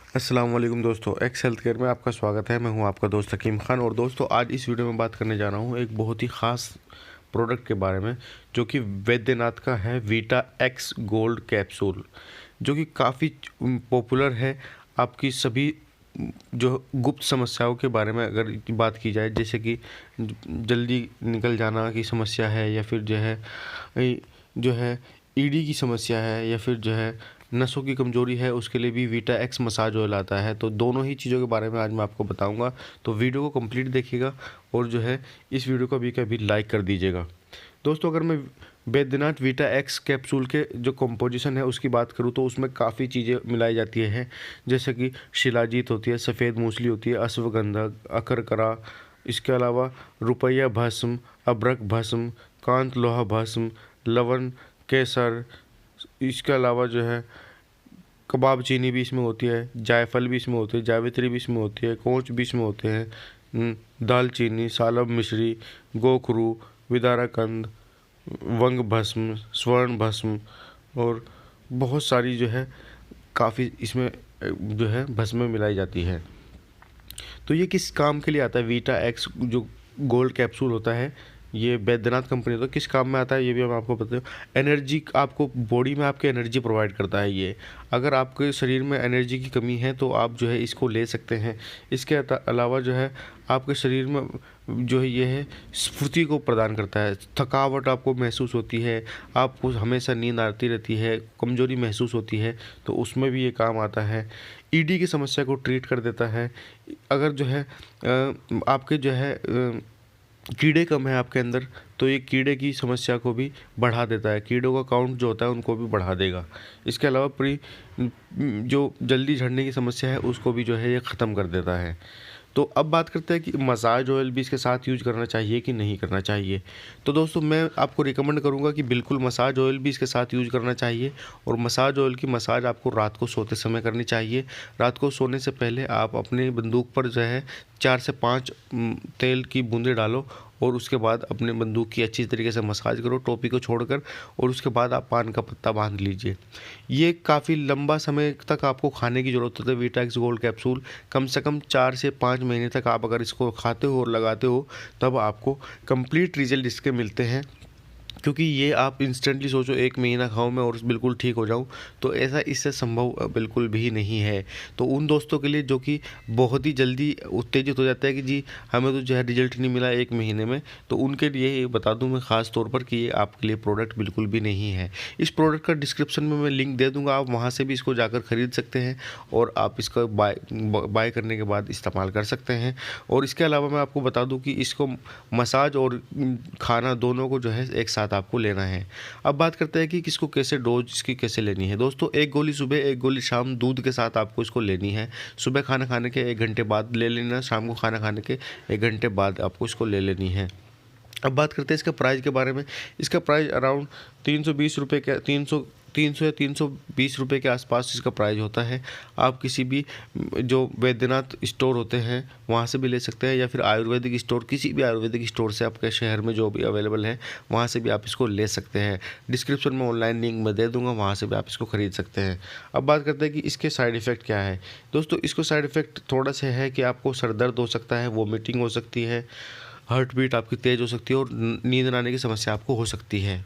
अस्सलाम वालेकुम दोस्तों, एक्स हेल्थ केयर में आपका स्वागत है। मैं हूं आपका दोस्त हकीम खान। और दोस्तों, आज इस वीडियो में बात करने जा रहा हूं एक बहुत ही ख़ास प्रोडक्ट के बारे में, जो कि वैद्यनाथ का है वीटा एक्स गोल्ड कैप्सूल, जो कि काफ़ी पॉपुलर है। आपकी सभी जो गुप्त समस्याओं के बारे में अगर बात की जाए, जैसे कि जल्दी निकल जाना की समस्या है, या फिर जो है ईडी की समस्या है, या फिर जो है नसों की कमज़ोरी है, उसके लिए भी वीटा एक्स मसाज ऑयल आता है। तो दोनों ही चीज़ों के बारे में आज मैं आपको बताऊंगा। तो वीडियो को कंप्लीट देखिएगा और जो है इस वीडियो को भी लाइक कर दीजिएगा। दोस्तों, अगर मैं बैद्यनाथ वीटा एक्स कैप्सूल के जो कंपोजिशन है उसकी बात करूं, तो उसमें काफ़ी चीज़ें मिलाई जाती हैं, जैसे कि शिलाजीत होती है, सफ़ेद मूसली होती है, अश्वगंधा, अकरकरा, इसके अलावा रुपया भस्म, अबरक भस्म, कांत लोहा भस्म, लवण, केसर, इसके अलावा जो है कबाब चीनी भी इसमें होती है, जायफल भी इसमें होती है, जावित्री भी इसमें होती है, कोंच भी इसमें होते हैं, दालचीनी, सालब मिश्री, गोखरू, विदाराकंद, वंग भस्म, स्वर्ण भस्म, और बहुत सारी जो है काफ़ी इसमें जो है भस्में मिलाई जाती है। तो ये किस काम के लिए आता है? वीटा एक्स जो गोल्ड कैप्सूल होता है, ये बैद्यनाथ कंपनी होता है, किस काम में आता है ये भी मैं आपको बता दूँ। एनर्जी, आपको बॉडी में आपके एनर्जी प्रोवाइड करता है ये। अगर आपके शरीर में एनर्जी की कमी है तो आप जो है इसको ले सकते हैं। इसके अलावा जो है आपके शरीर में जो है ये है स्फूर्ति को प्रदान करता है। थकावट आपको महसूस होती है, आपको हमेशा नींद आती रहती है, कमज़ोरी महसूस होती है, तो उसमें भी ये काम आता है। ईडी की समस्या को ट्रीट कर देता है। अगर जो है आपके जो है कीड़े कम है आपके अंदर, तो ये कीड़े की समस्या को भी बढ़ा देता है। कीड़ों का काउंट जो होता है उनको भी बढ़ा देगा। इसके अलावा जो जल्दी झड़ने की समस्या है उसको भी जो है ये ख़त्म कर देता है। तो अब बात करते हैं कि मसाज ऑयल भी इसके साथ यूज करना चाहिए कि नहीं करना चाहिए। तो दोस्तों, मैं आपको रिकमेंड करूंगा कि बिल्कुल मसाज ऑयल भी इसके साथ यूज करना चाहिए। और मसाज ऑयल की मसाज आपको रात को सोते समय करनी चाहिए। रात को सोने से पहले आप अपने बंदूक पर जो है 4 से 5 तेल की बूंदें डालो, और उसके बाद अपने बंदूक की अच्छी तरीके से मसाज करो, टोपी को छोड़कर, और उसके बाद आप पान का पत्ता बांध लीजिए। ये काफ़ी लंबा समय तक आपको खाने की ज़रूरत होती है। वीटा एक्स गोल्ड कैप्सूल कम से कम 4 से 5 महीने तक आप अगर इसको खाते हो और लगाते हो, तब आपको कंप्लीट रिजल्ट इसके मिलते हैं। क्योंकि ये आप इंस्टेंटली सोचो 1 महीना खाऊं मैं और बिल्कुल ठीक हो जाऊं, तो ऐसा इससे संभव बिल्कुल भी नहीं है। तो उन दोस्तों के लिए जो कि बहुत ही जल्दी उत्तेजित हो जाता है कि जी हमें तो जो है रिजल्ट नहीं मिला 1 महीने में, तो उनके लिए ये बता दूं मैं ख़ास तौर पर कि ये आपके लिए प्रोडक्ट बिल्कुल भी नहीं है। इस प्रोडक्ट का डिस्क्रिप्शन में मैं लिंक दे दूँगा, आप वहाँ से भी इसको जाकर ख़रीद सकते हैं और आप इसका बाय करने के बाद इस्तेमाल कर सकते हैं। और इसके अलावा मैं आपको बता दूँ कि इसको मसाज और खाना दोनों को जो है एक साथ आपको लेना है। अब बात करते हैं कि किसको कैसे डोज इसकी कैसे लेनी है। दोस्तों, 1 गोली सुबह, 1 गोली शाम दूध के साथ आपको इसको लेनी है। सुबह खाना खाने के 1 घंटे बाद ले लेना, शाम को खाना खाने के 1 घंटे बाद आपको इसको ले लेनी है। अब बात करते हैं इसका प्राइस के बारे में। इसका प्राइस अराउंड 320 रुपये के 300 या 320 रुपये के आसपास इसका प्राइस होता है। आप किसी भी जो वैद्यनाथ स्टोर होते हैं वहाँ से भी ले सकते हैं, या फिर आयुर्वेदिक स्टोर, किसी भी आयुर्वेदिक स्टोर से आपके शहर में जो भी अवेलेबल है वहाँ से भी आप इसको ले सकते हैं। डिस्क्रिप्शन में ऑनलाइन लिंक मैं दे दूँगा, वहाँ से भी आप इसको ख़रीद सकते हैं। अब बात करते हैं कि इसके साइड इफ़ेक्ट क्या है। दोस्तों, इसको साइड इफ़ेक्ट थोड़ा सा है कि आपको सर दर्द हो सकता है, वोमिटिंग हो सकती है, हार्ट बीट आपकी तेज़ हो सकती है, और नींद आने की समस्या आपको हो सकती है।